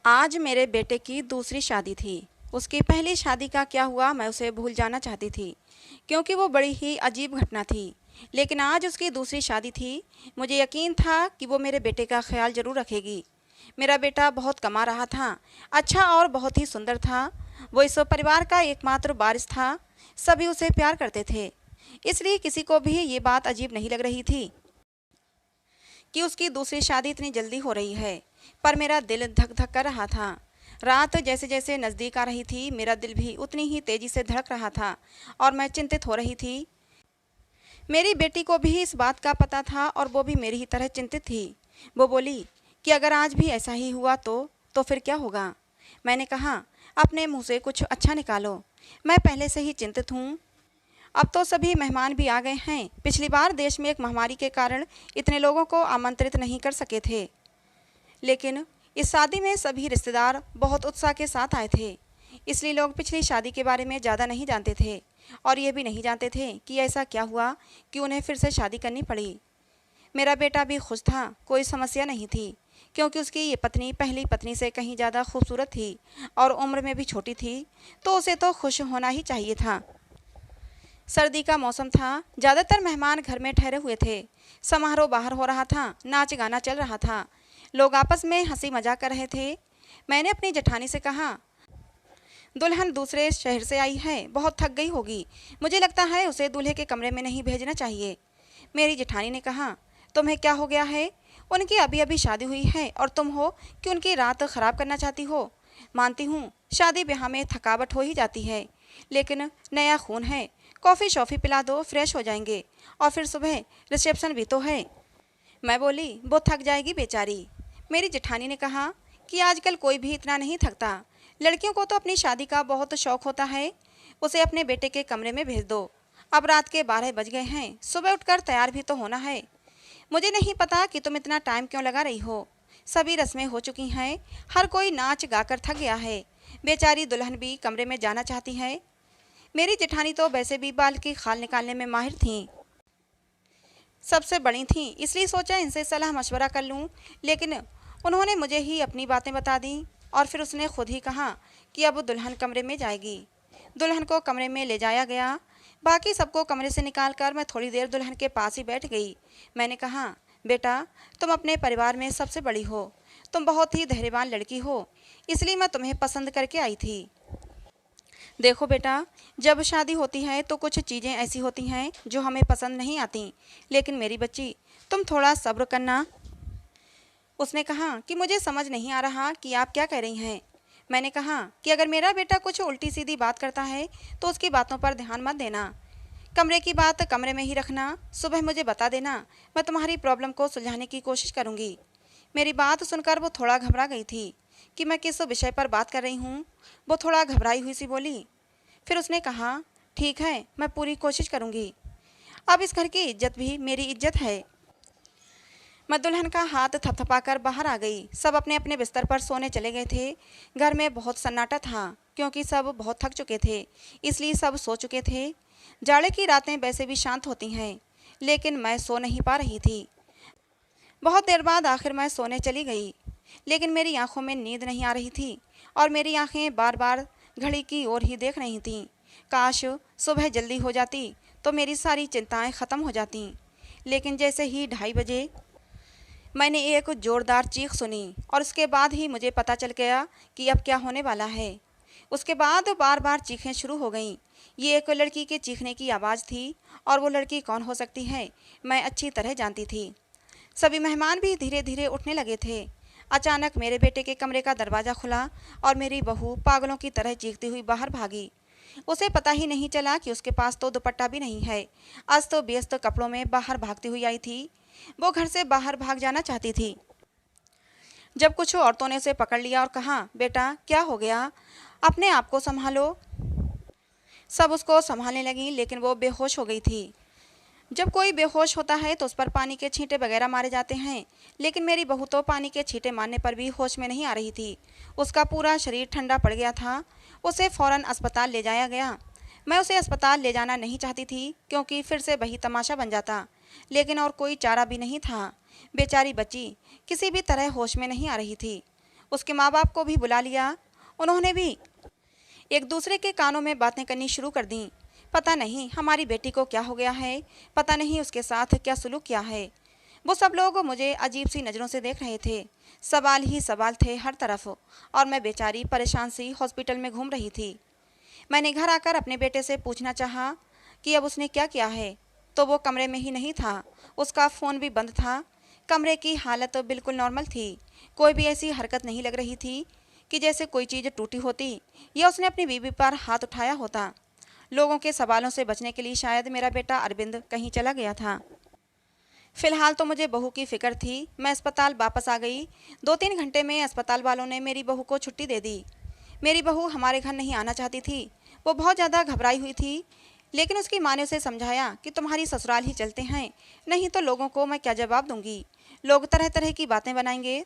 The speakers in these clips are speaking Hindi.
आज मेरे बेटे की दूसरी शादी थी। उसकी पहली शादी का क्या हुआ मैं उसे भूल जाना चाहती थी, क्योंकि वो बड़ी ही अजीब घटना थी। लेकिन आज उसकी दूसरी शादी थी। मुझे यकीन था कि वो मेरे बेटे का ख्याल ज़रूर रखेगी। मेरा बेटा बहुत कमा रहा था, अच्छा और बहुत ही सुंदर था। वो इस परिवार का एकमात्र वारिस था। सभी उसे प्यार करते थे, इसलिए किसी को भी ये बात अजीब नहीं लग रही थी कि उसकी दूसरी शादी इतनी जल्दी हो रही है। पर मेरा दिल धक धक कर रहा था। रात जैसे जैसे नज़दीक आ रही थी, मेरा दिल भी उतनी ही तेज़ी से धड़क रहा था और मैं चिंतित हो रही थी। मेरी बेटी को भी इस बात का पता था और वो भी मेरी ही तरह चिंतित थी। वो बोली कि अगर आज भी ऐसा ही हुआ तो फिर क्या होगा। मैंने कहा, अपने मुंह से कुछ अच्छा निकालो, मैं पहले से ही चिंतित हूँ। अब तो सभी मेहमान भी आ गए हैं। पिछली बार देश में एक महामारी के कारण इतने लोगों को आमंत्रित नहीं कर सके थे, लेकिन इस शादी में सभी रिश्तेदार बहुत उत्साह के साथ आए थे। इसलिए लोग पिछली शादी के बारे में ज़्यादा नहीं जानते थे और ये भी नहीं जानते थे कि ऐसा क्या हुआ कि उन्हें फिर से शादी करनी पड़ी। मेरा बेटा भी खुश था, कोई समस्या नहीं थी, क्योंकि उसकी ये पत्नी पहली पत्नी से कहीं ज़्यादा खूबसूरत थी और उम्र में भी छोटी थी, तो उसे तो खुश होना ही चाहिए था। सर्दी का मौसम था, ज़्यादातर मेहमान घर में ठहरे हुए थे। समारोह बाहर हो रहा था, नाच गाना चल रहा था, लोग आपस में हंसी मजाक कर रहे थे। मैंने अपनी जेठानी से कहा, दुल्हन दूसरे शहर से आई है, बहुत थक गई होगी, मुझे लगता है उसे दूल्हे के कमरे में नहीं भेजना चाहिए। मेरी जेठानी ने कहा, तुम्हें क्या हो गया है, उनकी अभी अभी शादी हुई है और तुम हो कि उनकी रात खराब करना चाहती हो। मानती हूँ शादी ब्याह में थकावट हो ही जाती है, लेकिन नया खून है, कॉफ़ी शॉफ़ी पिला दो, फ्रेश हो जाएंगे और फिर सुबह रिसेप्शन भी तो है। मैं बोली, वो थक जाएगी बेचारी। मेरी जेठानी ने कहा कि आजकल कोई भी इतना नहीं थकता, लड़कियों को तो अपनी शादी का बहुत शौक होता है, उसे अपने बेटे के कमरे में भेज दो। अब रात के 12 बज गए हैं, सुबह उठकर तैयार भी तो होना है। मुझे नहीं पता कि तुम इतना टाइम क्यों लगा रही हो, सभी रस्में हो चुकी हैं, हर कोई नाच गाकर थक गया है, बेचारी दुल्हन भी कमरे में जाना चाहती है। मेरी जेठानी तो वैसे भी बाल की खाल निकालने में माहिर थीं, सबसे बड़ी थीं, इसलिए सोचा इनसे सलाह मशवरा कर लूं। लेकिन उन्होंने मुझे ही अपनी बातें बता दी और फिर उसने खुद ही कहा कि अब दुल्हन कमरे में जाएगी। दुल्हन को कमरे में ले जाया गया। बाकी सबको कमरे से निकालकर मैं थोड़ी देर दुल्हन के पास ही बैठ गई। मैंने कहा, बेटा, तुम अपने परिवार में सबसे बड़ी हो, तुम बहुत ही धैर्यवान लड़की हो, इसलिए मैं तुम्हें पसंद करके आई थी। देखो बेटा, जब शादी होती है तो कुछ चीज़ें ऐसी होती हैं जो हमें पसंद नहीं आती, लेकिन मेरी बच्ची, तुम थोड़ा सब्र करना। उसने कहा कि मुझे समझ नहीं आ रहा कि आप क्या कह रही हैं। मैंने कहा कि अगर मेरा बेटा कुछ उल्टी सीधी बात करता है तो उसकी बातों पर ध्यान मत देना, कमरे की बात कमरे में ही रखना, सुबह मुझे बता देना, मैं तुम्हारी प्रॉब्लम को सुलझाने की कोशिश करूँगी। मेरी बात सुनकर वो थोड़ा घबरा गई थी कि मैं किस विषय पर बात कर रही हूँ। वो थोड़ा घबराई हुई सी बोली। फिर उसने कहा, ठीक है, मैं पूरी कोशिश करूँगी, अब इस घर की इज्जत भी मेरी इज्जत है। मैं दुल्हन का हाथ थपथपाकर बाहर आ गई। सब अपने अपने बिस्तर पर सोने चले गए थे। घर में बहुत सन्नाटा था, क्योंकि सब बहुत थक चुके थे, इसलिए सब सो चुके थे। जाड़े की रातें वैसे भी शांत होती हैं, लेकिन मैं सो नहीं पा रही थी। बहुत देर बाद आखिर मैं सोने चली गई, लेकिन मेरी आंखों में नींद नहीं आ रही थी और मेरी आंखें बार बार घड़ी की ओर ही देख रही थीं। काश सुबह जल्दी हो जाती तो मेरी सारी चिंताएं ख़त्म हो जातीं। लेकिन जैसे ही 2:30 बजे मैंने एक ज़ोरदार चीख सुनी और उसके बाद ही मुझे पता चल गया कि अब क्या होने वाला है। उसके बाद बार बार चीखें शुरू हो गईं। ये एक लड़की के चीखने की आवाज़ थी और वो लड़की कौन हो सकती है, मैं अच्छी तरह जानती थी। सभी मेहमान भी धीरे धीरे उठने लगे थे। अचानक मेरे बेटे के कमरे का दरवाज़ा खुला और मेरी बहू पागलों की तरह चीखती हुई बाहर भागी। उसे पता ही नहीं चला कि उसके पास तो दुपट्टा भी नहीं है। अस्त व्यस्त कपड़ों में बाहर भागती हुई आई थी। वो घर से बाहर भाग जाना चाहती थी, जब कुछ औरतों ने उसे पकड़ लिया और कहा, बेटा क्या हो गया, अपने आप को संभालो। सब उसको संभालने लगी, लेकिन वो बेहोश हो गई थी। जब कोई बेहोश होता है तो उस पर पानी के छींटे वगैरह मारे जाते हैं, लेकिन मेरी बहू तो पानी के छींटे मारने पर भी होश में नहीं आ रही थी। उसका पूरा शरीर ठंडा पड़ गया था। उसे फ़ौरन अस्पताल ले जाया गया। मैं उसे अस्पताल ले जाना नहीं चाहती थी, क्योंकि फिर से वही तमाशा बन जाता, लेकिन और कोई चारा भी नहीं था। बेचारी बच्ची किसी भी तरह होश में नहीं आ रही थी। उसके माँ बाप को भी बुला लिया। उन्होंने भी एक दूसरे के कानों में बातें करनी शुरू कर दी। पता नहीं हमारी बेटी को क्या हो गया है, पता नहीं उसके साथ क्या सुलूक किया है। वो सब लोग मुझे अजीब सी नज़रों से देख रहे थे। सवाल ही सवाल थे हर तरफ, और मैं बेचारी परेशान सी हॉस्पिटल में घूम रही थी। मैंने घर आकर अपने बेटे से पूछना चाहा कि अब उसने क्या किया है, तो वो कमरे में ही नहीं था। उसका फ़ोन भी बंद था। कमरे की हालत बिल्कुल नॉर्मल थी। कोई भी ऐसी हरकत नहीं लग रही थी कि जैसे कोई चीज़ टूटी होती या उसने अपनी बीवी पर हाथ उठाया होता। लोगों के सवालों से बचने के लिए शायद मेरा बेटा अरविंद कहीं चला गया था। फिलहाल तो मुझे बहू की फिक्र थी। मैं अस्पताल वापस आ गई। 2-3 घंटे में अस्पताल वालों ने मेरी बहू को छुट्टी दे दी। मेरी बहू हमारे घर नहीं आना चाहती थी। वो बहुत ज़्यादा घबराई हुई थी, लेकिन उसकी माँ ने उसे समझाया कि तुम्हारी ससुराल ही चलते हैं, नहीं तो लोगों को मैं क्या जवाब दूंगी, लोग तरह तरह की बातें बनाएंगे।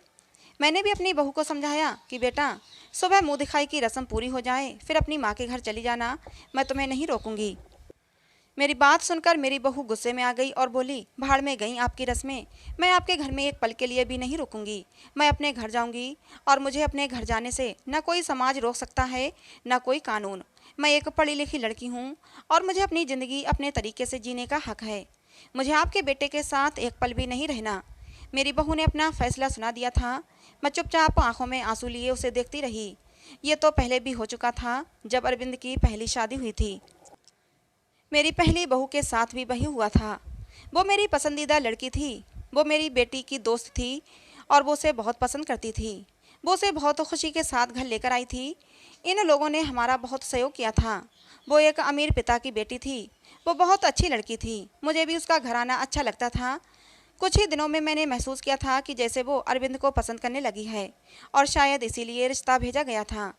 मैंने भी अपनी बहू को समझाया कि बेटा, सुबह मुँह दिखाई की रस्म पूरी हो जाए फिर अपनी माँ के घर चली जाना, मैं तुम्हें नहीं रोकूंगी। मेरी बात सुनकर मेरी बहू गुस्से में आ गई और बोली, भाड़ में गई आपकी रस्में, मैं आपके घर में एक पल के लिए भी नहीं रुकूंगी। मैं अपने घर जाऊंगी, और मुझे अपने घर जाने से न कोई समाज रोक सकता है न कोई कानून। मैं एक पढ़ी लिखी लड़की हूँ और मुझे अपनी ज़िंदगी अपने तरीके से जीने का हक है। मुझे आपके बेटे के साथ एक पल भी नहीं रहना। मेरी बहू ने अपना फैसला सुना दिया था। मैं चुपचाप आंखों में आंसू लिए उसे देखती रही। ये तो पहले भी हो चुका था, जब अरविंद की पहली शादी हुई थी। मेरी पहली बहू के साथ भी वही हुआ था। वो मेरी पसंदीदा लड़की थी। वो मेरी बेटी की दोस्त थी और वो उसे बहुत पसंद करती थी। वो उसे बहुत खुशी के साथ घर लेकर आई थी। इन लोगों ने हमारा बहुत सहयोग किया था। वो एक अमीर पिता की बेटी थी। वो बहुत अच्छी लड़की थी। मुझे भी उसका घराना अच्छा लगता था। कुछ ही दिनों में मैंने महसूस किया था कि जैसे वो अरविंद को पसंद करने लगी है, और शायद इसीलिए रिश्ता भेजा गया था।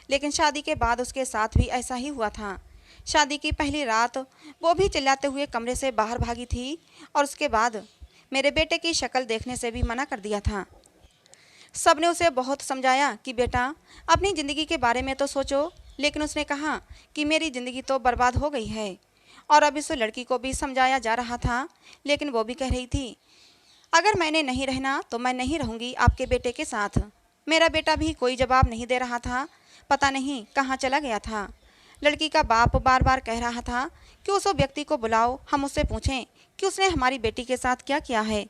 लेकिन शादी के बाद उसके साथ भी ऐसा ही हुआ था। शादी की पहली रात वो भी चिल्लाते हुए कमरे से बाहर भागी थी, और उसके बाद मेरे बेटे की शक्ल देखने से भी मना कर दिया था। सबने उसे बहुत समझाया कि बेटा, अपनी ज़िंदगी के बारे में तो सोचो, लेकिन उसने कहा कि मेरी ज़िंदगी तो बर्बाद हो गई है। और अब इस लड़की को भी समझाया जा रहा था, लेकिन वो भी कह रही थी, अगर मैंने नहीं रहना तो मैं नहीं रहूँगी आपके बेटे के साथ। मेरा बेटा भी कोई जवाब नहीं दे रहा था। पता नहीं कहाँ चला गया था। लड़की का बाप बार बार कह रहा था कि उस व्यक्ति को बुलाओ, हम उससे पूछें कि उसने हमारी बेटी के साथ क्या किया है।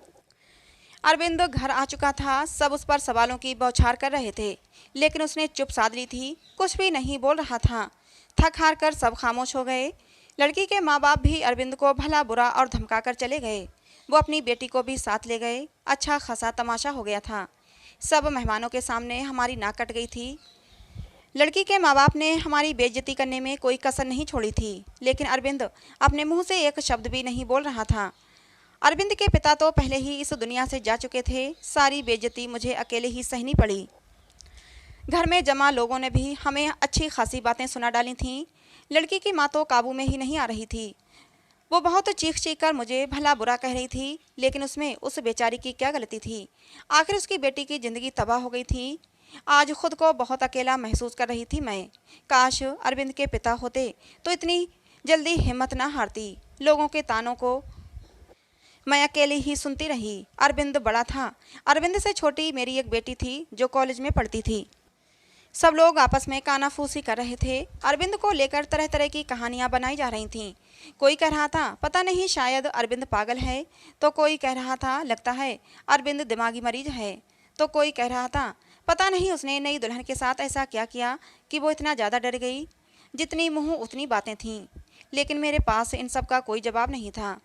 अरविंद घर आ चुका था। सब उस पर सवालों की बौछार कर रहे थे, लेकिन उसने चुप साध ली थी। कुछ भी नहीं बोल रहा था। थक हार कर सब खामोश हो गए। लड़की के माँ बाप भी अरविंद को भला बुरा और धमका कर चले गए। वो अपनी बेटी को भी साथ ले गए। अच्छा खासा तमाशा हो गया था। सब मेहमानों के सामने हमारी नाक कट गई थी। लड़की के माँ बाप ने हमारी बेइज्जती करने में कोई कसर नहीं छोड़ी थी, लेकिन अरविंद अपने मुंह से एक शब्द भी नहीं बोल रहा था। अरविंद के पिता तो पहले ही इस दुनिया से जा चुके थे। सारी बेइज्जती मुझे अकेले ही सहनी पड़ी। घर में जमा लोगों ने भी हमें अच्छी खासी बातें सुना डाली थीं। लड़की की माँ तो काबू में ही नहीं आ रही थी। वो बहुत चीख चीख कर मुझे भला बुरा कह रही थी, लेकिन उसमें उस बेचारी की क्या गलती थी। आखिर उसकी बेटी की ज़िंदगी तबाह हो गई थी। आज खुद को बहुत अकेला महसूस कर रही थी मैं। काश अरविंद के पिता होते तो इतनी जल्दी हिम्मत ना हारती। लोगों के तानों को मैं अकेली ही सुनती रही। अरविंद बड़ा था। अरविंद से छोटी मेरी एक बेटी थी जो कॉलेज में पढ़ती थी। सब लोग आपस में कानाफूसी कर रहे थे। अरविंद को लेकर तरह तरह की कहानियां बनाई जा रही थीं। कोई कह रहा था, पता नहीं शायद अरविंद पागल है, तो कोई कह रहा था लगता है अरविंद दिमागी मरीज है, तो कोई कह रहा था पता नहीं उसने नई दुल्हन के साथ ऐसा क्या किया कि वो इतना ज़्यादा डर गई। जितनी मुँह उतनी बातें थीं, लेकिन मेरे पास इन सब का कोई जवाब नहीं था।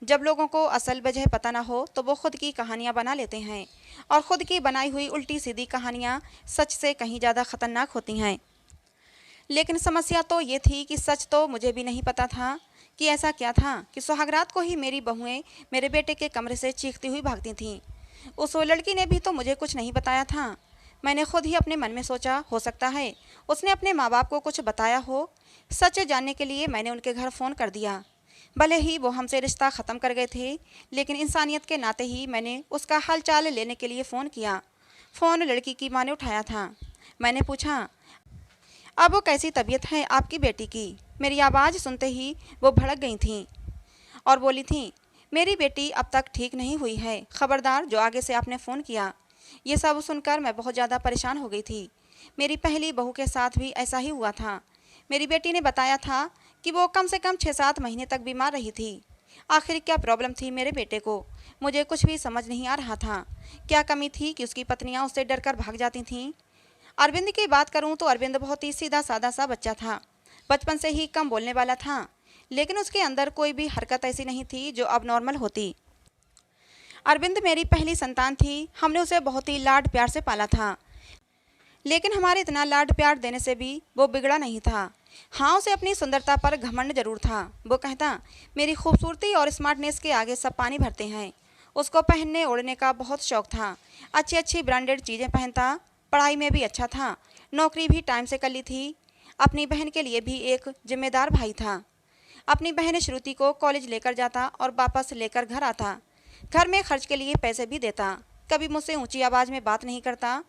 जब लोगों को असल वजह पता ना हो तो वो खुद की कहानियाँ बना लेते हैं, और ख़ुद की बनाई हुई उल्टी सीधी कहानियाँ सच से कहीं ज़्यादा ख़तरनाक होती हैं। लेकिन समस्या तो ये थी कि सच तो मुझे भी नहीं पता था कि ऐसा क्या था कि सुहागरात को ही मेरी बहुएं मेरे बेटे के कमरे से चीखती हुई भागती थीं। उस लड़की ने भी तो मुझे कुछ नहीं बताया था। मैंने खुद ही अपने मन में सोचा, हो सकता है उसने अपने माँ बाप को कुछ बताया हो। सच जानने के लिए मैंने उनके घर फ़ोन कर दिया। भले ही वो हमसे रिश्ता ख़त्म कर गए थे, लेकिन इंसानियत के नाते ही मैंने उसका हाल चाल लेने के लिए फ़ोन किया। फ़ोन लड़की की माँ ने उठाया था। मैंने पूछा, अब वो कैसी तबीयत है आपकी बेटी की। मेरी आवाज़ सुनते ही वो भड़क गई थीं और बोली थीं, मेरी बेटी अब तक ठीक नहीं हुई है। ख़बरदार जो आगे से आपने फ़ोन किया ये सब सुनकर मैं बहुत ज़्यादा परेशान हो गई थी। मेरी पहली बहू के साथ भी ऐसा ही हुआ था। मेरी बेटी ने बताया था कि वो कम से कम 6-7 महीने तक बीमार रही थी। आखिर क्या प्रॉब्लम थी मेरे बेटे को, मुझे कुछ भी समझ नहीं आ रहा था। क्या कमी थी कि उसकी पत्नियां उससे डरकर भाग जाती थीं। अरविंद की बात करूं तो अरविंद बहुत ही सीधा साधा सा बच्चा था। बचपन से ही कम बोलने वाला था, लेकिन उसके अंदर कोई भी हरकत ऐसी नहीं थी जो अब नॉर्मल होती। अरविंद मेरी पहली संतान थी। हमने उसे बहुत ही लाड प्यार से पाला था, लेकिन हमारे इतना लाड प्यार देने से भी वो बिगड़ा नहीं था। हाँ, उसे अपनी सुंदरता पर घमंड जरूर था। वो कहता, मेरी खूबसूरती और स्मार्टनेस के आगे सब पानी भरते हैं। उसको पहनने ओढ़ने का बहुत शौक था। अच्छी अच्छी ब्रांडेड चीज़ें पहनता, पढ़ाई में भी अच्छा था, नौकरी भी टाइम से कर ली थी। अपनी बहन के लिए भी एक जिम्मेदार भाई था। अपनी बहन श्रुति को कॉलेज लेकर जाता और वापस लेकर घर आता। घर में खर्च के लिए पैसे भी देता। कभी मुझसे ऊंची आवाज़ में बात नहीं करता।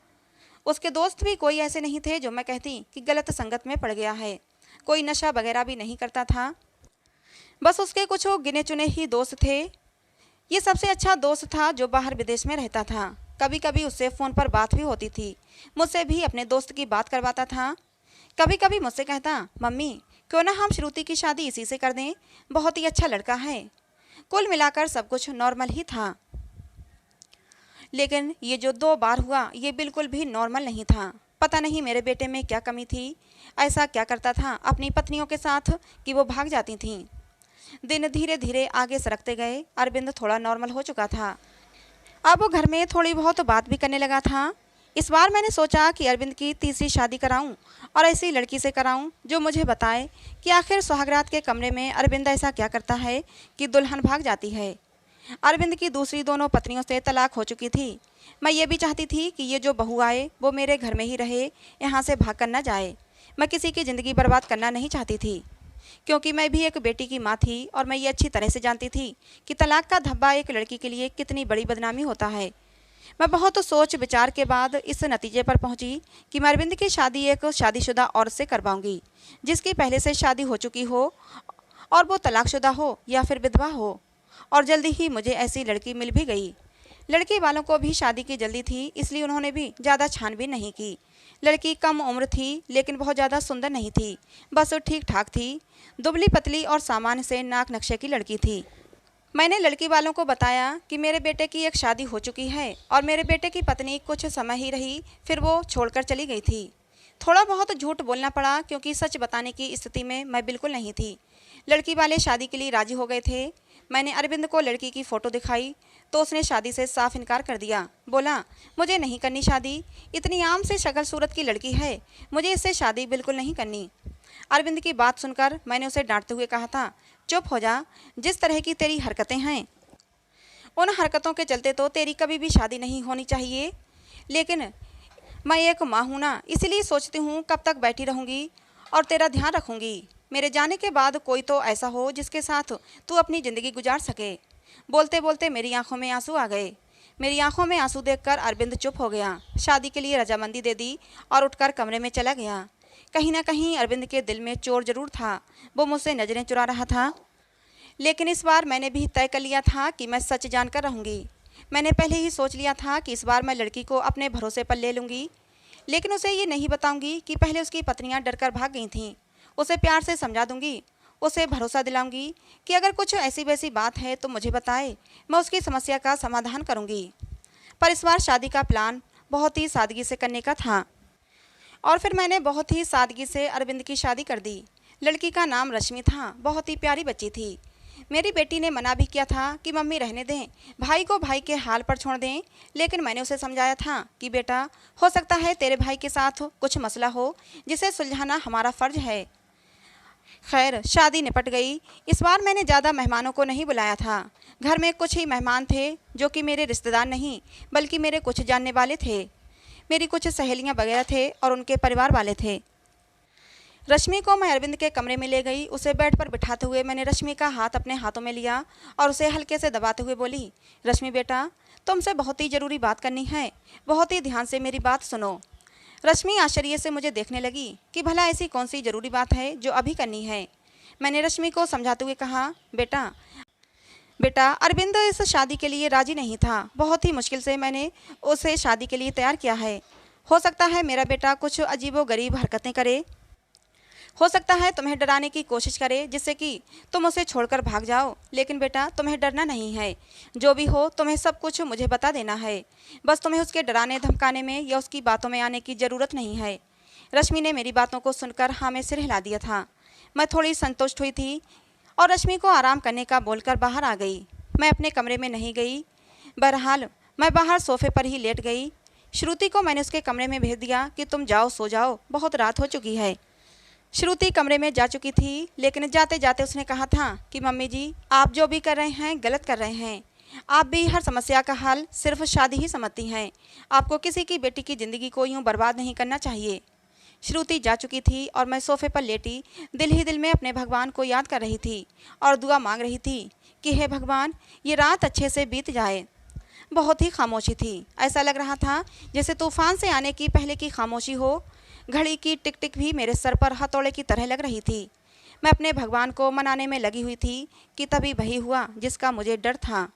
उसके दोस्त भी कोई ऐसे नहीं थे जो मैं कहती कि गलत संगत में पड़ गया है। कोई नशा वगैरह भी नहीं करता था। बस उसके कुछ गिने चुने ही दोस्त थे। ये सबसे अच्छा दोस्त था जो बाहर विदेश में रहता था। कभी कभी उससे फ़ोन पर बात भी होती थी। मुझसे भी अपने दोस्त की बात करवाता था। कभी कभी मुझसे कहता, मम्मी क्यों ना हम श्रुति की शादी इसी से कर दें, बहुत ही अच्छा लड़का है। कुल मिलाकर सब कुछ नॉर्मल ही था। लेकिन ये जो 2 बार हुआ ये बिल्कुल भी नॉर्मल नहीं था। पता नहीं मेरे बेटे में क्या कमी थी। ऐसा क्या करता था अपनी पत्नियों के साथ कि वो भाग जाती थीं। दिन धीरे धीरे आगे सरकते गए। अरविंद थोड़ा नॉर्मल हो चुका था। अब वो घर में थोड़ी बहुत बात भी करने लगा था। इस बार मैंने सोचा कि अरविंद की तीसरी शादी कराऊं और ऐसी लड़की से कराऊं जो मुझे बताए कि आखिर सुहागरात के कमरे में अरविंद ऐसा क्या करता है कि दुल्हन भाग जाती है। अरविंद की दूसरी दोनों पत्नियों से तलाक हो चुकी थी। मैं ये भी चाहती थी कि ये जो बहू आए वो मेरे घर में ही रहे, यहाँ से भाग कर न जाए। मैं किसी की ज़िंदगी बर्बाद करना नहीं चाहती थी, क्योंकि मैं भी एक बेटी की माँ थी और मैं ये अच्छी तरह से जानती थी कि तलाक का धब्बा एक लड़की के लिए कितनी बड़ी बदनामी होता है। मैं बहुत सोच विचार के बाद इस नतीजे पर पहुंची कि मैं अरविंद की शादी एक शादीशुदा औरत से करवाऊंगी, जिसकी पहले से शादी हो चुकी हो और वो तलाकशुदा हो या फिर विधवा हो। और जल्दी ही मुझे ऐसी लड़की मिल भी गई। लड़की वालों को भी शादी की जल्दी थी, इसलिए उन्होंने भी ज़्यादा छानबीन नहीं की। लड़की कम उम्र थी, लेकिन बहुत ज़्यादा सुंदर नहीं थी, बस ठीक ठाक थी। दुबली पतली और सामान्य से नाक नक्शे की लड़की थी। मैंने लड़की वालों को बताया कि मेरे बेटे की एक शादी हो चुकी है और मेरे बेटे की पत्नी कुछ समय ही रही, फिर वो छोड़कर चली गई थी। थोड़ा बहुत झूठ बोलना पड़ा, क्योंकि सच बताने की स्थिति में मैं बिल्कुल नहीं थी। लड़की वाले शादी के लिए राजी हो गए थे। मैंने अरविंद को लड़की की फ़ोटो दिखाई तो उसने शादी से साफ इनकार कर दिया। बोला, मुझे नहीं करनी शादी, इतनी आम से शक्ल सूरत की लड़की है, मुझे इससे शादी बिल्कुल नहीं करनी। अरविंद की बात सुनकर मैंने उसे डांटते हुए कहा था, चुप हो जा, जिस तरह की तेरी हरकतें हैं उन हरकतों के चलते तो तेरी कभी भी शादी नहीं होनी चाहिए। लेकिन मैं एक माँ हूँ ना, इसलिए सोचती हूँ कब तक बैठी रहूँगी और तेरा ध्यान रखूँगी। मेरे जाने के बाद कोई तो ऐसा हो जिसके साथ तू अपनी ज़िंदगी गुजार सके। बोलते बोलते मेरी आंखों में आंसू आ गए। मेरी आंखों में आंसू देखकर अरविंद चुप हो गया, शादी के लिए रजामंदी दे दी और उठकर कमरे में चला गया। कहीं ना कहीं अरविंद के दिल में चोर जरूर था, वो मुझसे नज़रें चुरा रहा था। लेकिन इस बार मैंने भी तय कर लिया था कि मैं सच जानकर रहूँगी। मैंने पहले ही सोच लिया था कि इस बार मैं लड़की को अपने भरोसे पर ले लूँगी, लेकिन उसे ये नहीं बताऊँगी कि पहले उसकी पत्नियाँ डरकर भाग गई थीं। उसे प्यार से समझा दूँगी, उसे भरोसा दिलाऊंगी कि अगर कुछ ऐसी वैसी बात है तो मुझे बताए, मैं उसकी समस्या का समाधान करूँगी। पर इस बार शादी का प्लान बहुत ही सादगी से करने का था और फिर मैंने बहुत ही सादगी से अरविंद की शादी कर दी। लड़की का नाम रश्मि था, बहुत ही प्यारी बच्ची थी। मेरी बेटी ने मना भी किया था कि मम्मी रहने दें, भाई को भाई के हाल पर छोड़ दें, लेकिन मैंने उसे समझाया था कि बेटा, हो सकता है तेरे भाई के साथ कुछ मसला हो जिसे सुलझाना हमारा फ़र्ज है। खैर, शादी निपट गई। इस बार मैंने ज़्यादा मेहमानों को नहीं बुलाया था। घर में कुछ ही मेहमान थे जो कि मेरे रिश्तेदार नहीं बल्कि मेरे कुछ जानने वाले थे। मेरी कुछ सहेलियां वगैरह थे और उनके परिवार वाले थे। रश्मि को मैं अरविंद के कमरे में ले गई। उसे बेड पर बिठाते हुए मैंने रश्मि का हाथ अपने हाथों में लिया और उसे हल्के से दबाते हुए बोली, रश्मि बेटा, तुमसे बहुत ही ज़रूरी बात करनी है, बहुत ही ध्यान से मेरी बात सुनो। रश्मि आश्चर्य से मुझे देखने लगी कि भला ऐसी कौन सी ज़रूरी बात है जो अभी करनी है। मैंने रश्मि को समझाते हुए कहा, बेटा, बेटा, अरविंद इस शादी के लिए राजी नहीं था। बहुत ही मुश्किल से मैंने उसे शादी के लिए तैयार किया है। हो सकता है मेरा बेटा कुछ अजीबोगरीब हरकतें करे, हो सकता है तुम्हें डराने की कोशिश करे जिससे कि तुम उसे छोड़कर भाग जाओ, लेकिन बेटा तुम्हें डरना नहीं है। जो भी हो तुम्हें सब कुछ मुझे बता देना है। बस तुम्हें उसके डराने धमकाने में या उसकी बातों में आने की ज़रूरत नहीं है। रश्मि ने मेरी बातों को सुनकर हाँ में सिर हिला दिया था। मैं थोड़ी संतुष्ट हुई थी और रश्मि को आराम करने का बोलकर बाहर आ गई। मैं अपने कमरे में नहीं गई। बहरहाल मैं बाहर सोफे पर ही लेट गई। श्रुति को मैंने उसके कमरे में भेज दिया कि तुम जाओ सो जाओ, बहुत रात हो चुकी है। श्रुति कमरे में जा चुकी थी, लेकिन जाते जाते उसने कहा था कि मम्मी जी, आप जो भी कर रहे हैं गलत कर रहे हैं। आप भी हर समस्या का हल सिर्फ शादी ही समझती हैं। आपको किसी की बेटी की ज़िंदगी को यूँ बर्बाद नहीं करना चाहिए। श्रुति जा चुकी थी और मैं सोफे पर लेटी दिल ही दिल में अपने भगवान को याद कर रही थी और दुआ मांग रही थी कि हे भगवान, ये रात अच्छे से बीत जाए। बहुत ही खामोशी थी। ऐसा लग रहा था जैसे तूफान से आने की पहले की खामोशी हो। घड़ी की टिक टिक भी मेरे सर पर हथौड़े की तरह लग रही थी। मैं अपने भगवान को मनाने में लगी हुई थी कि तभी वही हुआ जिसका मुझे डर था।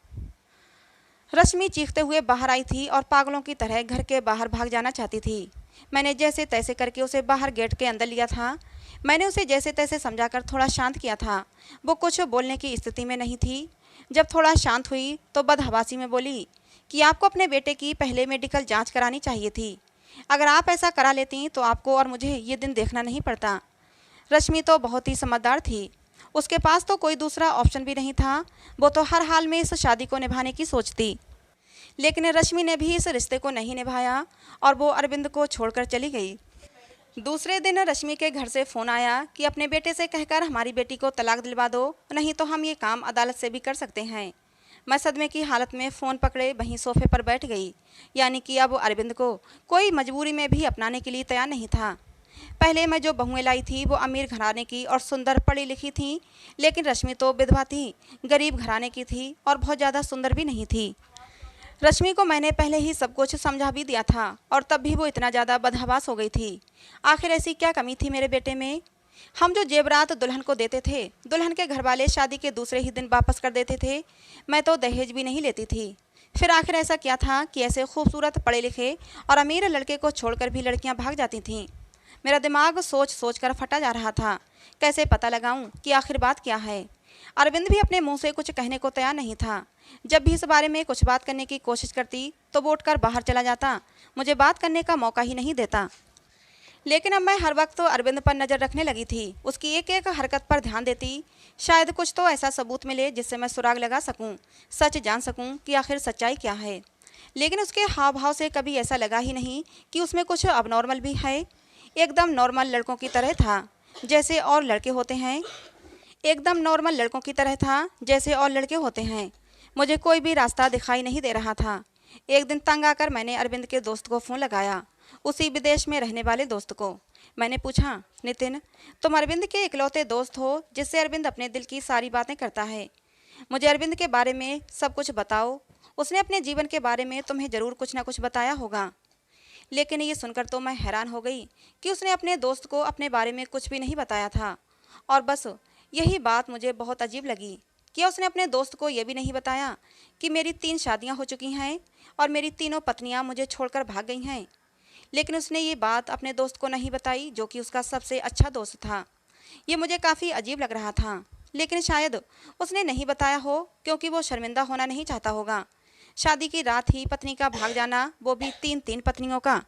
रश्मि चीखते हुए बाहर आई थी और पागलों की तरह घर के बाहर भाग जाना चाहती थी। मैंने जैसे तैसे करके उसे बाहर गेट के अंदर लिया था। मैंने उसे जैसे तैसे समझाकर थोड़ा शांत किया था। वो कुछ बोलने की स्थिति में नहीं थी। जब थोड़ा शांत हुई तो बदहवासी में बोली कि आपको अपने बेटे की पहले मेडिकल जांच करानी चाहिए थी। अगर आप ऐसा करा लेती तो आपको और मुझे ये दिन देखना नहीं पड़ता। रश्मि तो बहुत ही समझदार थी। उसके पास तो कोई दूसरा ऑप्शन भी नहीं था। वो तो हर हाल में इस शादी को निभाने की सोचती। लेकिन रश्मि ने भी इस रिश्ते को नहीं निभाया और वो अरविंद को छोड़कर चली गई। दूसरे दिन रश्मि के घर से फ़ोन आया कि अपने बेटे से कहकर हमारी बेटी को तलाक दिलवा दो, नहीं तो हम ये काम अदालत से भी कर सकते हैं। मैं सदमे की हालत में फ़ोन पकड़े वहीं सोफे पर बैठ गई। यानी कि अब अरविंद को कोई मजबूरी में भी अपनाने के लिए तैयार नहीं था। पहले मैं जो बहुएं लाई थी वो अमीर घराने की और सुंदर पढ़ी लिखी थी, लेकिन रश्मि तो विधवा थी, गरीब घराने की थी और बहुत ज़्यादा सुंदर भी नहीं थी। रश्मि को मैंने पहले ही सब कुछ समझा भी दिया था और तब भी वो इतना ज़्यादा बदहवास हो गई थी। आखिर ऐसी क्या कमी थी मेरे बेटे में? हम जो जेवरात दुल्हन को देते थे, दुल्हन के घर वाले शादी के दूसरे ही दिन वापस कर देते थे। मैं तो दहेज भी नहीं लेती थी। फिर आखिर ऐसा क्या था कि ऐसे खूबसूरत पढ़े लिखे और अमीर लड़के को छोड़कर भी लड़कियां भाग जाती थीं? मेरा दिमाग सोच सोच कर फटा जा रहा था। कैसे पता लगाऊं कि आखिर बात क्या है? अरविंद भी अपने मुंह से कुछ कहने को तैयार नहीं था। जब भी इस बारे में कुछ बात करने की कोशिश करती तो वो उठकर बाहर चला जाता, मुझे बात करने का मौका ही नहीं देता। लेकिन अब मैं हर वक्त तो अरविंद पर नज़र रखने लगी थी। उसकी एक एक हरकत पर ध्यान देती। शायद कुछ तो ऐसा सबूत मिले जिससे मैं सुराग लगा सकूं, सच जान सकूं कि आखिर सच्चाई क्या है। लेकिन उसके हाव भाव से कभी ऐसा लगा ही नहीं कि उसमें कुछ अबनॉर्मल भी है। एकदम नॉर्मल लड़कों की तरह था जैसे और लड़के होते हैं। एकदम नॉर्मल लड़कों की तरह था जैसे और लड़के होते हैं। मुझे कोई भी रास्ता दिखाई नहीं दे रहा था। एक दिन तंग आकर मैंने अरविंद के दोस्त को फ़ोन लगाया, उसी विदेश में रहने वाले दोस्त को। मैंने पूछा, नितिन, तुम अरविंद के इकलौते दोस्त हो जिससे अरविंद अपने दिल की सारी बातें करता है। मुझे अरविंद के बारे में सब कुछ बताओ। उसने अपने जीवन के बारे में तुम्हें ज़रूर कुछ ना कुछ बताया होगा। लेकिन ये सुनकर तो मैं हैरान हो गई कि उसने अपने दोस्त को अपने बारे में कुछ भी नहीं बताया था। और बस यही बात मुझे बहुत अजीब लगी कि उसने अपने दोस्त को यह भी नहीं बताया कि मेरी 3 शादियां हो चुकी हैं और मेरी तीनों पत्नियां मुझे छोड़कर भाग गई हैं। लेकिन उसने ये बात अपने दोस्त को नहीं बताई जो कि उसका सबसे अच्छा दोस्त था। ये मुझे काफ़ी अजीब लग रहा था। लेकिन शायद उसने नहीं बताया हो क्योंकि वो शर्मिंदा होना नहीं चाहता होगा। शादी की रात ही पत्नी का भाग जाना, वो भी 3 पत्नियों का।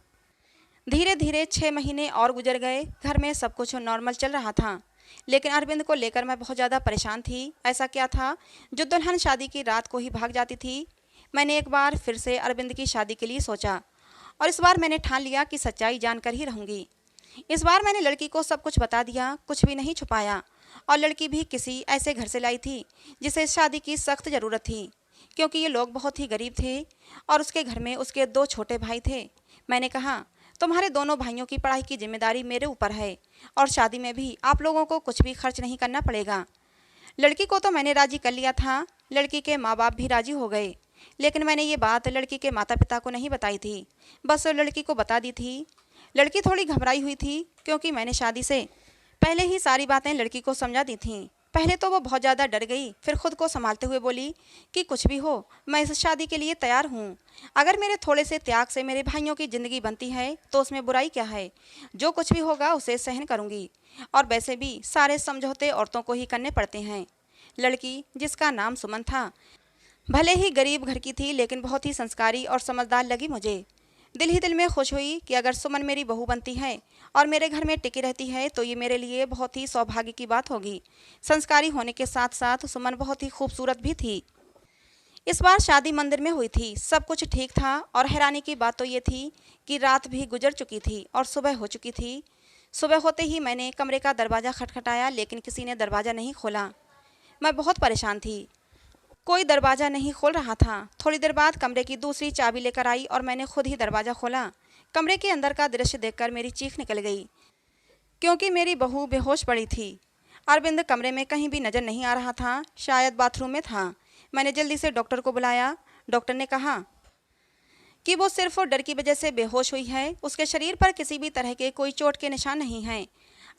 धीरे धीरे 6 महीने और गुजर गए। घर में सब कुछ नॉर्मल चल रहा था, लेकिन अरविंद को लेकर मैं बहुत ज़्यादा परेशान थी। ऐसा क्या था जो दुल्हन शादी की रात को ही भाग जाती थी? मैंने एक बार फिर से अरविंद की शादी के लिए सोचा और इस बार मैंने ठान लिया कि सच्चाई जानकर ही रहूँगी। इस बार मैंने लड़की को सब कुछ बता दिया, कुछ भी नहीं छुपाया। और लड़की भी किसी ऐसे घर से लाई थी जिसे शादी की सख्त ज़रूरत थी, क्योंकि ये लोग बहुत ही गरीब थे और उसके घर में उसके 2 छोटे भाई थे। मैंने कहा, तुम्हारे दोनों भाइयों की पढ़ाई की जिम्मेदारी मेरे ऊपर है और शादी में भी आप लोगों को कुछ भी खर्च नहीं करना पड़ेगा। लड़की को तो मैंने राजी कर लिया था, लड़की के माँ बाप भी राजी हो गए। लेकिन मैंने ये बात लड़की के माता पिता को नहीं बताई थी, बस लड़की को बता दी थी। लड़की थोड़ी घबराई हुई थी क्योंकि मैंने शादी से पहले ही सारी बातें लड़की को समझा दी थीं। पहले तो वो बहुत ज़्यादा डर गई, फिर खुद को संभालते हुए बोली कि कुछ भी हो, मैं इस शादी के लिए तैयार हूँ। अगर मेरे थोड़े से त्याग से मेरे भाइयों की ज़िंदगी बनती है तो उसमें बुराई क्या है। जो कुछ भी होगा उसे सहन करूँगी। और वैसे भी सारे समझौते औरतों को ही करने पड़ते हैं। लड़की, जिसका नाम सुमन था, भले ही गरीब घर की थी लेकिन बहुत ही संस्कारी और समझदार लगी मुझे। दिल ही दिल में खुश हुई कि अगर सुमन मेरी बहू बनती है और मेरे घर में टिकी रहती है तो ये मेरे लिए बहुत ही सौभाग्य की बात होगी। संस्कारी होने के साथ साथ सुमन बहुत ही खूबसूरत भी थी। इस बार शादी मंदिर में हुई थी, सब कुछ ठीक था और हैरानी की बात तो ये थी कि रात भी गुजर चुकी थी और सुबह हो चुकी थी। सुबह होते ही मैंने कमरे का दरवाज़ा खटखटाया लेकिन किसी ने दरवाज़ा नहीं खोला। मैं बहुत परेशान थी, कोई दरवाज़ा नहीं खोल रहा था। थोड़ी देर बाद कमरे की दूसरी चाबी लेकर आई और मैंने खुद ही दरवाज़ा खोला। कमरे के अंदर का दृश्य देखकर मेरी चीख निकल गई, क्योंकि मेरी बहू बेहोश पड़ी थी। अरविंद कमरे में कहीं भी नज़र नहीं आ रहा था, शायद बाथरूम में था। मैंने जल्दी से डॉक्टर को बुलाया। डॉक्टर ने कहा कि वो सिर्फ डर की वजह से बेहोश हुई है, उसके शरीर पर किसी भी तरह के कोई चोट के निशान नहीं हैं।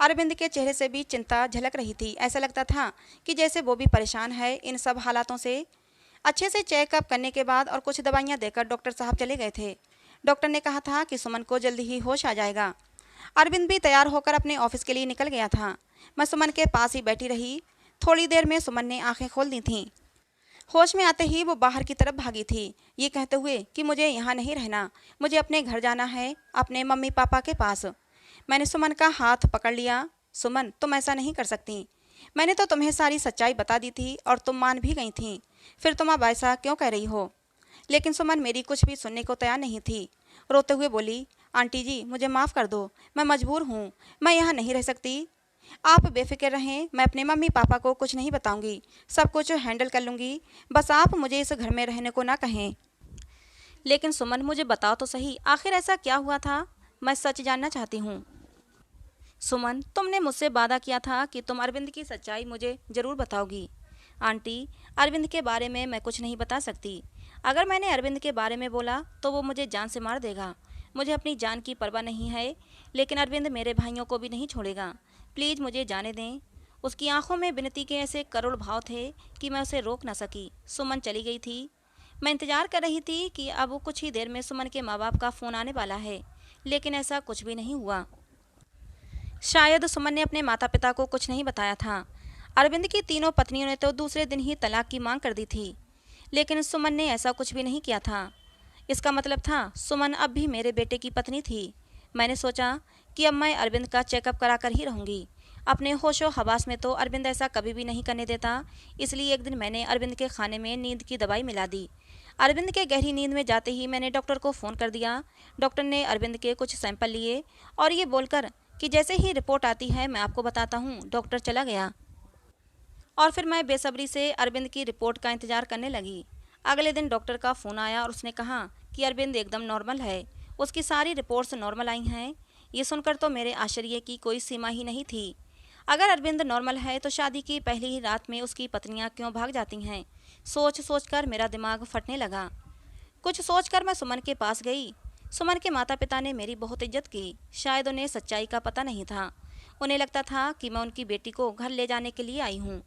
अरविंद के चेहरे से भी चिंता झलक रही थी। ऐसा लगता था कि जैसे वो भी परेशान है इन सब हालातों से। अच्छे से चेकअप करने के बाद और कुछ दवाइयाँ देकर डॉक्टर साहब चले गए थे। डॉक्टर ने कहा था कि सुमन को जल्दी ही होश आ जाएगा। अरविंद भी तैयार होकर अपने ऑफिस के लिए निकल गया था। मैं सुमन के पास ही बैठी रही। थोड़ी देर में सुमन ने आंखें खोल दी थीं। होश में आते ही वो बाहर की तरफ भागी थी, ये कहते हुए कि मुझे यहाँ नहीं रहना, मुझे अपने घर जाना है, अपने मम्मी पापा के पास। मैंने सुमन का हाथ पकड़ लिया। सुमन, तुम ऐसा नहीं कर सकती। मैंने तो तुम्हें सारी सच्चाई बता दी थी और तुम मान भी गई थी, फिर तुम अब ऐसा क्यों कह रही हो। लेकिन सुमन मेरी कुछ भी सुनने को तैयार नहीं थी। रोते हुए बोली, आंटी जी मुझे माफ़ कर दो, मैं मजबूर हूँ, मैं यहाँ नहीं रह सकती। आप बेफिक्र रहें, मैं अपने मम्मी पापा को कुछ नहीं बताऊंगी, सब कुछ हैंडल कर लूँगी। बस आप मुझे इस घर में रहने को ना कहें। लेकिन सुमन, मुझे बताओ तो सही, आखिर ऐसा क्या हुआ था, मैं सच जानना चाहती हूँ। सुमन, तुमने मुझसे वादा किया था कि तुम अरविंद की सच्चाई मुझे ज़रूर बताओगी। आंटी, अरविंद के बारे में मैं कुछ नहीं बता सकती। अगर मैंने अरविंद के बारे में बोला तो वो मुझे जान से मार देगा। मुझे अपनी जान की परवाह नहीं है, लेकिन अरविंद मेरे भाइयों को भी नहीं छोड़ेगा। प्लीज़ मुझे जाने दें। उसकी आंखों में विनती के ऐसे करुण भाव थे कि मैं उसे रोक न सकी। सुमन चली गई थी। मैं इंतजार कर रही थी कि अब वो कुछ ही देर में सुमन के माँ बाप का फ़ोन आने वाला है, लेकिन ऐसा कुछ भी नहीं हुआ। शायद सुमन ने अपने माता पिता को कुछ नहीं बताया था। अरविंद की तीनों पत्नियों ने तो दूसरे दिन ही तलाक की मांग कर दी थी, लेकिन सुमन ने ऐसा कुछ भी नहीं किया था। इसका मतलब था सुमन अब भी मेरे बेटे की पत्नी थी। मैंने सोचा कि अब मैं अरविंद का चेकअप करा कर ही रहूँगी। अपने होशो हवास में तो अरविंद ऐसा कभी भी नहीं करने देता, इसलिए एक दिन मैंने अरविंद के खाने में नींद की दवाई मिला दी। अरविंद के गहरी नींद में जाते ही मैंने डॉक्टर को फ़ोन कर दिया। डॉक्टर ने अरविंद के कुछ सैंपल लिए और ये बोलकर कि जैसे ही रिपोर्ट आती है मैं आपको बताता हूँ, डॉक्टर चला गया। और फिर मैं बेसब्री से अरविंद की रिपोर्ट का इंतज़ार करने लगी। अगले दिन डॉक्टर का फ़ोन आया और उसने कहा कि अरविंद एकदम नॉर्मल है, उसकी सारी रिपोर्ट्स नॉर्मल आई हैं। ये सुनकर तो मेरे आश्चर्य की कोई सीमा ही नहीं थी। अगर अरविंद नॉर्मल है तो शादी की पहली ही रात में उसकी पत्नियां क्यों भाग जाती हैं। सोच सोच कर मेरा दिमाग फटने लगा। कुछ सोचकर मैं सुमन के पास गई। सुमन के माता पिता ने मेरी बहुत इज्जत की। शायद उन्हें सच्चाई का पता नहीं था। उन्हें लगता था कि मैं उनकी बेटी को घर ले जाने के लिए आई हूँ।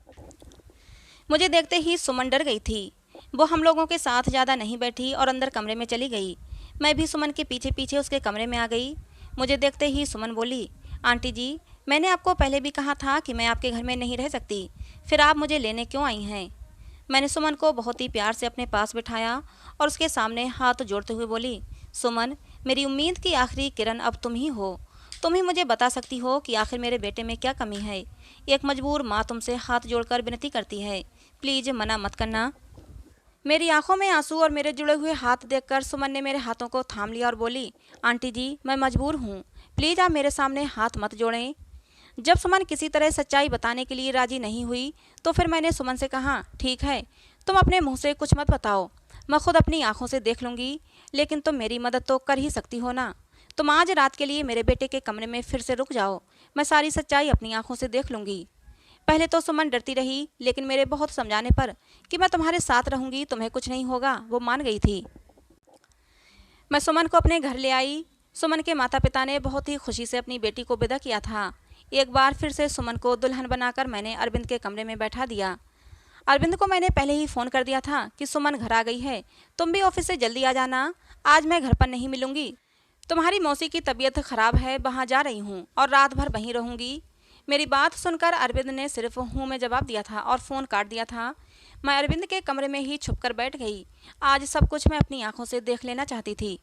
मुझे देखते ही सुमन डर गई थी। वो हम लोगों के साथ ज़्यादा नहीं बैठी और अंदर कमरे में चली गई। मैं भी सुमन के पीछे पीछे उसके कमरे में आ गई। मुझे देखते ही सुमन बोली, आंटी जी, मैंने आपको पहले भी कहा था कि मैं आपके घर में नहीं रह सकती, फिर आप मुझे लेने क्यों आई हैं। मैंने सुमन को बहुत ही प्यार से अपने पास बिठाया और उसके सामने हाथ जोड़ते हुए बोली, सुमन, मेरी उम्मीद की आखिरी किरण अब तुम ही हो। तुम ही मुझे बता सकती हो कि आखिर मेरे बेटे में क्या कमी है। एक मजबूर माँ तुमसे हाथ जोड़कर विनती करती है, प्लीज़ मना मत करना। मेरी आंखों में आंसू और मेरे जुड़े हुए हाथ देखकर सुमन ने मेरे हाथों को थाम लिया और बोली, आंटी जी, मैं मजबूर हूँ, प्लीज़ आप मेरे सामने हाथ मत जोड़ें। जब सुमन किसी तरह सच्चाई बताने के लिए राजी नहीं हुई तो फिर मैंने सुमन से कहा, ठीक है, तुम अपने मुंह से कुछ मत बताओ, मैं खुद अपनी आंखों से देख लूँगी, लेकिन तुम मेरी मदद तो कर ही सकती हो ना। तुम आज रात के लिए मेरे बेटे के कमरे में फिर से रुक जाओ, मैं सारी सच्चाई अपनी आंखों से देख लूँगी। पहले तो सुमन डरती रही, लेकिन मेरे बहुत समझाने पर कि मैं तुम्हारे साथ रहूँगी, तुम्हें कुछ नहीं होगा, वो मान गई थी। मैं सुमन को अपने घर ले आई। सुमन के माता पिता ने बहुत ही खुशी से अपनी बेटी को विदा किया था। एक बार फिर से सुमन को दुल्हन बनाकर मैंने अरविंद के कमरे में बैठा दिया। अरविंद को मैंने पहले ही फ़ोन कर दिया था कि सुमन घर आ गई है, तुम भी ऑफिस से जल्दी आ जाना, आज मैं घर पर नहीं मिलूंगी। तुम्हारी मौसी की तबीयत खराब है, वहाँ जा रही हूँ और रात भर वहीं रहूंगी। मेरी बात सुनकर अरविंद ने सिर्फ हूँ में जवाब दिया था और फ़ोन काट दिया था। मैं अरविंद के कमरे में ही छुपकर बैठ गई। आज सब कुछ मैं अपनी आंखों से देख लेना चाहती थी।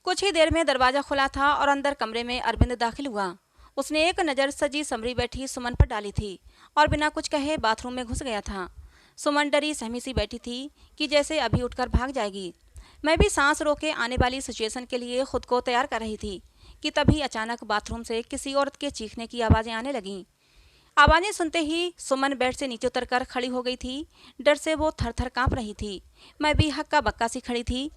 कुछ ही देर में दरवाज़ा खुला था और अंदर कमरे में अरविंद दाखिल हुआ। उसने एक नज़र सजी संवरी बैठी सुमन पर डाली थी और बिना कुछ कहे बाथरूम में घुस गया था। सुमन डरी सहमी सी बैठी थी कि जैसे अभी उठकर भाग जाएगी। मैं भी सांस रोके आने वाली सिचुएशन के लिए खुद को तैयार कर रही थी कि तभी अचानक बाथरूम से किसी औरत के चीखने की आवाज़ें आने लगीं। आवाज़ें सुनते ही सुमन बेड से नीचे उतरकर खड़ी हो गई थी। डर से वो थर थर काँप रही थी। मैं भी हक्का बक्का सी खड़ी थी।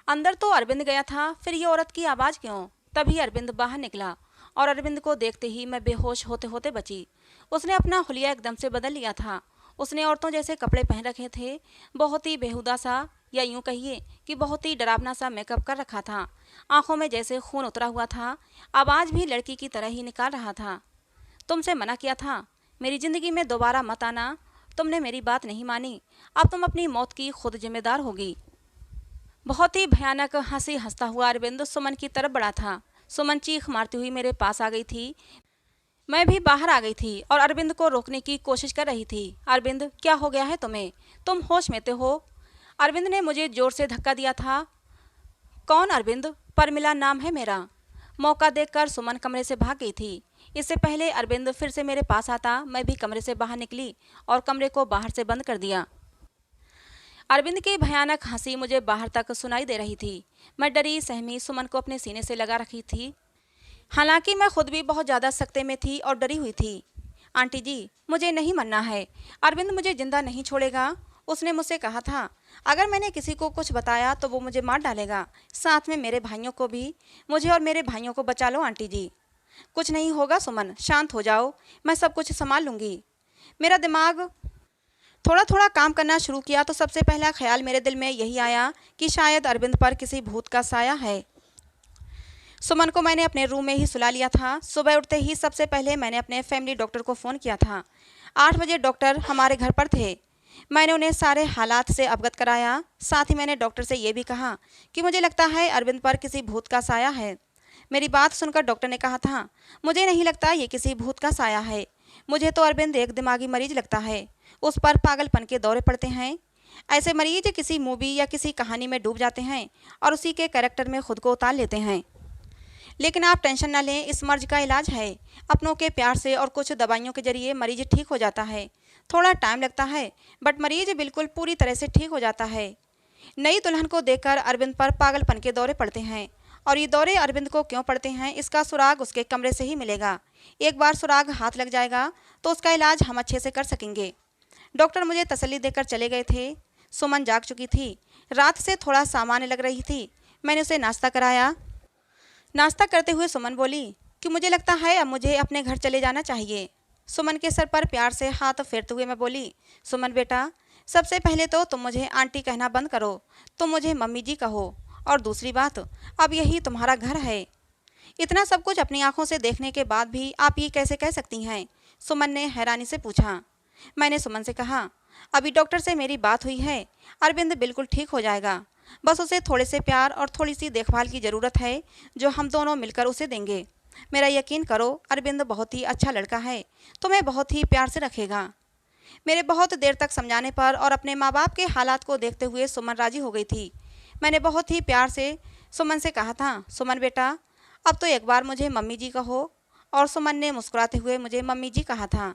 अंदर तो अरविंद गया था, फिर ये औरत की आवाज़ क्यों? तभी अरविंद बाहर निकला और अरविंद को देखते ही मैं बेहोश होते होते बची। उसने अपना हुलिया एकदम से बदल लिया था। उसने औरतों जैसे कपड़े पहन रखे थे, बहुत ही बेहुदा सा, या यूं कहिए कि बहुत ही डरावना सा मेकअप कर रखा था। आंखों में जैसे खून उतरा हुआ था। आवाज़ भी लड़की की तरह ही निकाल रहा था। तुमसे मना किया था, मेरी ज़िंदगी में दोबारा मत आना। तुमने मेरी बात नहीं मानी, अब तुम अपनी मौत की खुद जिम्मेदार होगी। बहुत ही भयानक हंसी हंसता हुआ अरविंद सुमन की तरफ बढ़ा था। सुमन चीख मारती हुई मेरे पास आ गई थी। मैं भी बाहर आ गई थी और अरविंद को रोकने की कोशिश कर रही थी। अरविंद, क्या हो गया है तुम्हें? तुम होश में तो हो? अरविंद ने मुझे जोर से धक्का दिया था। कौन अरविंद? परमिला नाम है मेरा। मौका देखकर सुमन कमरे से भाग गई थी। इससे पहले अरविंद फिर से मेरे पास आता, मैं भी कमरे से बाहर निकली और कमरे को बाहर से बंद कर दिया। अरविंद की भयानक हंसी मुझे बाहर तक सुनाई दे रही थी। मैं डरी सहमी सुमन को अपने सीने से लगा रखी थी। हालांकि मैं खुद भी बहुत ज़्यादा सख्ते में थी और डरी हुई थी। आंटी जी, मुझे नहीं मरना है। अरविंद मुझे जिंदा नहीं छोड़ेगा। उसने मुझसे कहा था अगर मैंने किसी को कुछ बताया तो वो मुझे मार डालेगा, साथ में मेरे भाइयों को भी। मुझे और मेरे भाइयों को बचा लो आंटी जी। कुछ नहीं होगा सुमन, शांत हो जाओ, मैं सब कुछ संभाल लूँगी। मेरा दिमाग थोड़ा थोड़ा काम करना शुरू किया तो सबसे पहला ख्याल मेरे दिल में यही आया कि शायद अरविंद पर किसी भूत का साया है। सुमन को मैंने अपने रूम में ही सुला लिया था। सुबह उठते ही सबसे पहले मैंने अपने फैमिली डॉक्टर को फ़ोन किया था। 8 बजे डॉक्टर हमारे घर पर थे। मैंने उन्हें सारे हालात से अवगत कराया। साथ ही मैंने डॉक्टर से ये भी कहा कि मुझे लगता है अरविंद पर किसी भूत का साया है। मेरी बात सुनकर डॉक्टर ने कहा था मुझे नहीं लगता ये किसी भूत का साया है, मुझे तो अरविंद एक दिमागी मरीज लगता है। उस पर पागलपन के दौरे पड़ते हैं। ऐसे मरीज किसी मूवी या किसी कहानी में डूब जाते हैं और उसी के कैरेक्टर में खुद को उतार लेते हैं। लेकिन आप टेंशन ना लें, इस मर्ज का इलाज है। अपनों के प्यार से और कुछ दवाइयों के जरिए मरीज ठीक हो जाता है। थोड़ा टाइम लगता है बट मरीज बिल्कुल पूरी तरह से ठीक हो जाता है। नई दुल्हन को देखकर अरविंद पर पागलपन के दौरे पड़ते हैं और ये दौरे अरविंद को क्यों पड़ते हैं इसका सुराग उसके कमरे से ही मिलेगा। एक बार सुराग हाथ लग जाएगा तो उसका इलाज हम अच्छे से कर सकेंगे। डॉक्टर मुझे तसल्ली देकर चले गए थे। सुमन जाग चुकी थी, रात से थोड़ा सामान्य लग रही थी। मैंने उसे नाश्ता कराया। नाश्ता करते हुए सुमन बोली कि मुझे लगता है अब मुझे अपने घर चले जाना चाहिए। सुमन के सर पर प्यार से हाथ फेरते हुए मैं बोली, सुमन बेटा, सबसे पहले तो तुम मुझे आंटी कहना बंद करो, तुम मुझे मम्मी जी कहो। और दूसरी बात, अब यही तुम्हारा घर है। इतना सब कुछ अपनी आंखों से देखने के बाद भी आप ये कैसे कह सकती हैं? सुमन ने हैरानी से पूछा। मैंने सुमन से कहा, अभी डॉक्टर से मेरी बात हुई है, अरविंद बिल्कुल ठीक हो जाएगा। बस उसे थोड़े से प्यार और थोड़ी सी देखभाल की ज़रूरत है जो हम दोनों मिलकर उसे देंगे। मेरा यकीन करो, अरविंद बहुत ही अच्छा लड़का है, तुम्हें बहुत ही प्यार से रखेगा। मेरे बहुत देर तक समझाने पर और अपने माँ बाप के हालात को देखते हुए सुमन राजी हो गई थी। मैंने बहुत ही प्यार से सुमन से कहा था, सुमन बेटा, अब तो एक बार मुझे मम्मी जी कहो। और सुमन ने मुस्कुराते हुए मुझे मम्मी जी कहा था,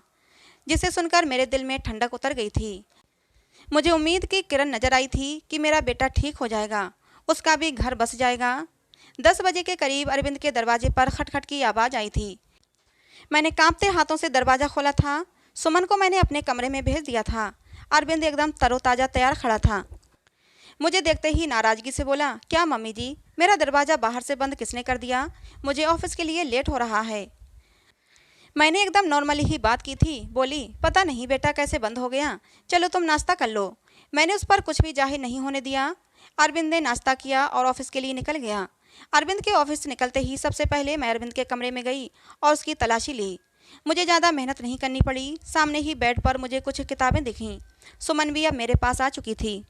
जिसे सुनकर मेरे दिल में ठंडक उतर गई थी। मुझे उम्मीद की किरण नजर आई थी कि मेरा बेटा ठीक हो जाएगा, उसका भी घर बस जाएगा। 10 बजे के करीब अरविंद के दरवाजे पर खटखट की आवाज़ आई थी। मैंने कांपते हाथों से दरवाज़ा खोला था। सुमन को मैंने अपने कमरे में भेज दिया था। अरविंद एकदम तरोताज़ा तैयार खड़ा था। मुझे देखते ही नाराज़गी से बोला, क्या मम्मी जी, मेरा दरवाज़ा बाहर से बंद किसने कर दिया? मुझे ऑफिस के लिए लेट हो रहा है। मैंने एकदम नॉर्मली ही बात की थी। बोली, पता नहीं बेटा कैसे बंद हो गया, चलो तुम नाश्ता कर लो। मैंने उस पर कुछ भी जाहिर नहीं होने दिया। अरविंद ने नाश्ता किया और ऑफिस के लिए निकल गया। अरविंद के ऑफिस से निकलते ही सबसे पहले मैं अरविंद के कमरे में गई और उसकी तलाशी ली। मुझे ज़्यादा मेहनत नहीं करनी पड़ी। सामने ही बेड पर मुझे कुछ किताबें दिखीं। सुमन भी अब मेरे पास आ चुकी थी।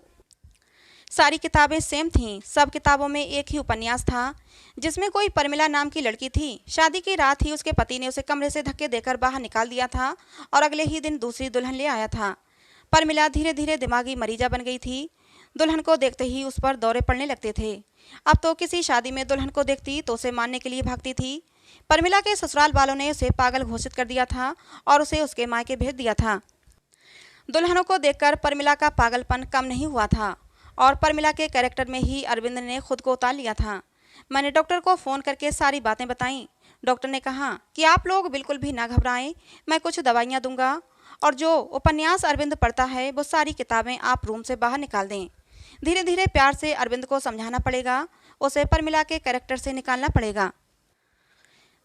सारी किताबें सेम थीं। सब किताबों में एक ही उपन्यास था जिसमें कोई परमिला नाम की लड़की थी। शादी की रात ही उसके पति ने उसे कमरे से धक्के देकर बाहर निकाल दिया था और अगले ही दिन दूसरी दुल्हन ले आया था। परमिला धीरे धीरे दिमागी मरीजा बन गई थी। दुल्हन को देखते ही उस पर दौरे पड़ने लगते थे। अब तो किसी शादी में दुल्हन को देखती तो उसे मारने के लिए भागती थी। परमिला के ससुराल वालों ने उसे पागल घोषित कर दिया था और उसे उसके मायके भेज दिया था। दुल्हनों को देखकर परमिला का पागलपन कम नहीं हुआ था और परमिला के कैरेक्टर में ही अरविंद ने खुद को उतार लिया था। मैंने डॉक्टर को फ़ोन करके सारी बातें बताईं। डॉक्टर ने कहा कि आप लोग बिल्कुल भी ना घबराएं, मैं कुछ दवाइयाँ दूंगा और जो उपन्यास अरविंद पढ़ता है वो सारी किताबें आप रूम से बाहर निकाल दें। धीरे धीरे प्यार से अरविंद को समझाना पड़ेगा, उसे परमिला के कैरेक्टर से निकालना पड़ेगा।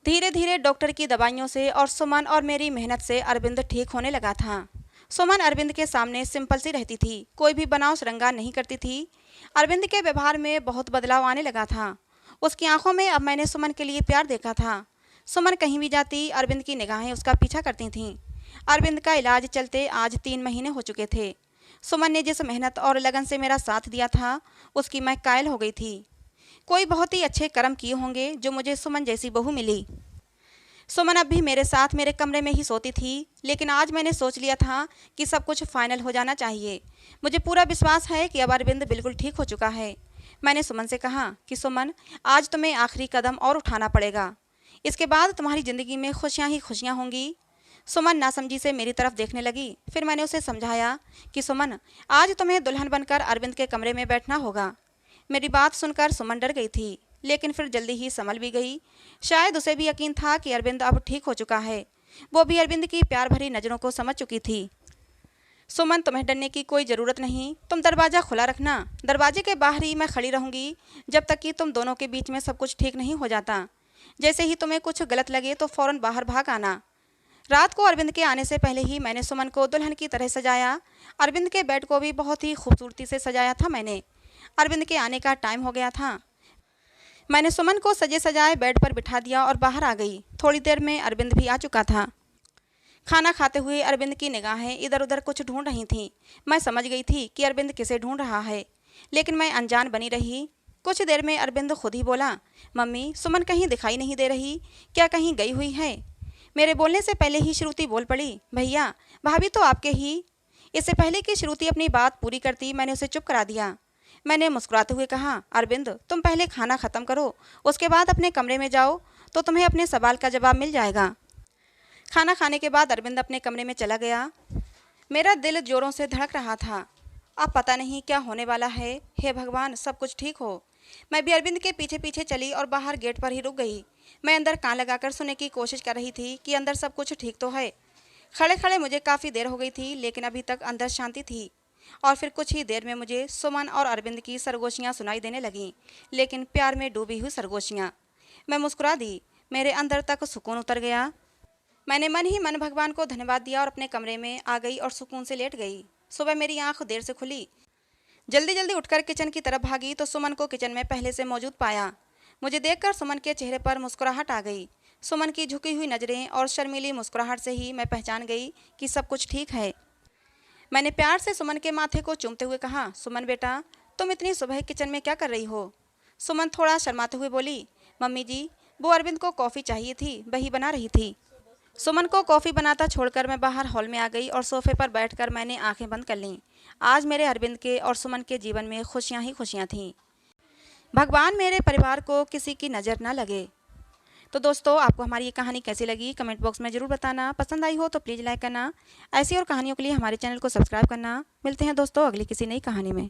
धीरे धीरे डॉक्टर की दवाइयों से और सुमन और मेरी मेहनत से अरविंद ठीक होने लगा था। सुमन अरविंद के सामने सिंपल सी रहती थी, कोई भी बनाव श्रृंगार नहीं करती थी। अरविंद के व्यवहार में बहुत बदलाव आने लगा था। उसकी आंखों में अब मैंने सुमन के लिए प्यार देखा था। सुमन कहीं भी जाती अरविंद की निगाहें उसका पीछा करती थीं। अरविंद का इलाज चलते आज 3 महीने हो चुके थे। सुमन ने जिस मेहनत और लगन से मेरा साथ दिया था उसकी मैं कायल हो गई थी। कोई बहुत ही अच्छे कर्म किए होंगे जो मुझे सुमन जैसी बहू मिली। सुमन अब भी मेरे साथ मेरे कमरे में ही सोती थी, लेकिन आज मैंने सोच लिया था कि सब कुछ फाइनल हो जाना चाहिए। मुझे पूरा विश्वास है कि अब अरविंद बिल्कुल ठीक हो चुका है। मैंने सुमन से कहा कि सुमन, आज तुम्हें आखिरी कदम और उठाना पड़ेगा। इसके बाद तुम्हारी ज़िंदगी में खुशियाँ ही खुशियाँ होंगी। सुमन नासमझी से मेरी तरफ देखने लगी। फिर मैंने उसे समझाया कि सुमन, आज तुम्हें दुल्हन बनकर अरविंद के कमरे में बैठना होगा। मेरी बात सुनकर सुमन डर गई थी, लेकिन फिर जल्दी ही संभल भी गई। शायद उसे भी यकीन था कि अरविंद अब ठीक हो चुका है। वो भी अरविंद की प्यार भरी नज़रों को समझ चुकी थी। सुमन, तुम्हें डरने की कोई ज़रूरत नहीं। तुम दरवाज़ा खुला रखना। दरवाजे के बाहर ही मैं खड़ी रहूँगी जब तक कि तुम दोनों के बीच में सब कुछ ठीक नहीं हो जाता। जैसे ही तुम्हें कुछ गलत लगे तो फ़ौरन बाहर भाग आना। रात को अरविंद के आने से पहले ही मैंने सुमन को दुल्हन की तरह सजाया। अरविंद के बेड को भी बहुत ही खूबसूरती से सजाया था मैंने। अरविंद के आने का टाइम हो गया था। मैंने सुमन को सजे सजाए बेड पर बिठा दिया और बाहर आ गई। थोड़ी देर में अरविंद भी आ चुका था। खाना खाते हुए अरविंद की निगाहें इधर उधर कुछ ढूंढ रही थीं। मैं समझ गई थी कि अरविंद किसे ढूंढ रहा है, लेकिन मैं अनजान बनी रही। कुछ देर में अरविंद खुद ही बोला, मम्मी, सुमन कहीं दिखाई नहीं दे रही, क्या कहीं गई हुई है? मेरे बोलने से पहले ही श्रुति बोल पड़ी, भैया, भाभी तो आपके ही। इससे पहले कि श्रुति अपनी बात पूरी करती मैंने उसे चुप करा दिया। मैंने मुस्कुराते हुए कहा, अरविंद, तुम पहले खाना ख़त्म करो, उसके बाद अपने कमरे में जाओ तो तुम्हें अपने सवाल का जवाब मिल जाएगा। खाना खाने के बाद अरविंद अपने कमरे में चला गया। मेरा दिल ज़ोरों से धड़क रहा था। अब पता नहीं क्या होने वाला है। हे भगवान, सब कुछ ठीक हो। मैं भी अरविंद के पीछे पीछे चली और बाहर गेट पर ही रुक गई। मैं अंदर कान लगाकर सुनने की कोशिश कर रही थी कि अंदर सब कुछ ठीक तो है। खड़े खड़े मुझे काफ़ी देर हो गई थी, लेकिन अभी तक अंदर शांति थी। और फिर कुछ ही देर में मुझे सुमन और अरविंद की सरगोशियाँ सुनाई देने लगीं, लेकिन प्यार में डूबी हुई सरगोशियाँ। मैं मुस्कुरा दी। मेरे अंदर तक सुकून उतर गया। मैंने मन ही मन भगवान को धन्यवाद दिया और अपने कमरे में आ गई और सुकून से लेट गई। सुबह मेरी आंख देर से खुली। जल्दी जल्दी उठकर किचन की तरफ भागी तो सुमन को किचन में पहले से मौजूद पाया। मुझे देखकर सुमन के चेहरे पर मुस्कुराहट आ गई। सुमन की झुकी हुई नज़रें और शर्मीली मुस्कुराहट से ही मैं पहचान गई कि सब कुछ ठीक है। मैंने प्यार से सुमन के माथे को चूमते हुए कहा, सुमन बेटा, तुम इतनी सुबह किचन में क्या कर रही हो? सुमन थोड़ा शर्माते हुए बोली, मम्मी जी, वो अरविंद को कॉफ़ी चाहिए थी, वही बना रही थी। सुमन को कॉफ़ी बनाता छोड़कर मैं बाहर हॉल में आ गई और सोफे पर बैठकर मैंने आंखें बंद कर लीं। आज मेरे अरविंद के और सुमन के जीवन में खुशियाँ ही खुशियाँ थीं। भगवान मेरे परिवार को किसी की नज़र ना लगे। तो दोस्तों, आपको हमारी ये कहानी कैसी लगी कमेंट बॉक्स में ज़रूर बताना। पसंद आई हो तो प्लीज़ लाइक करना। ऐसी और कहानियों के लिए हमारे चैनल को सब्सक्राइब करना। मिलते हैं दोस्तों अगली किसी नई कहानी में।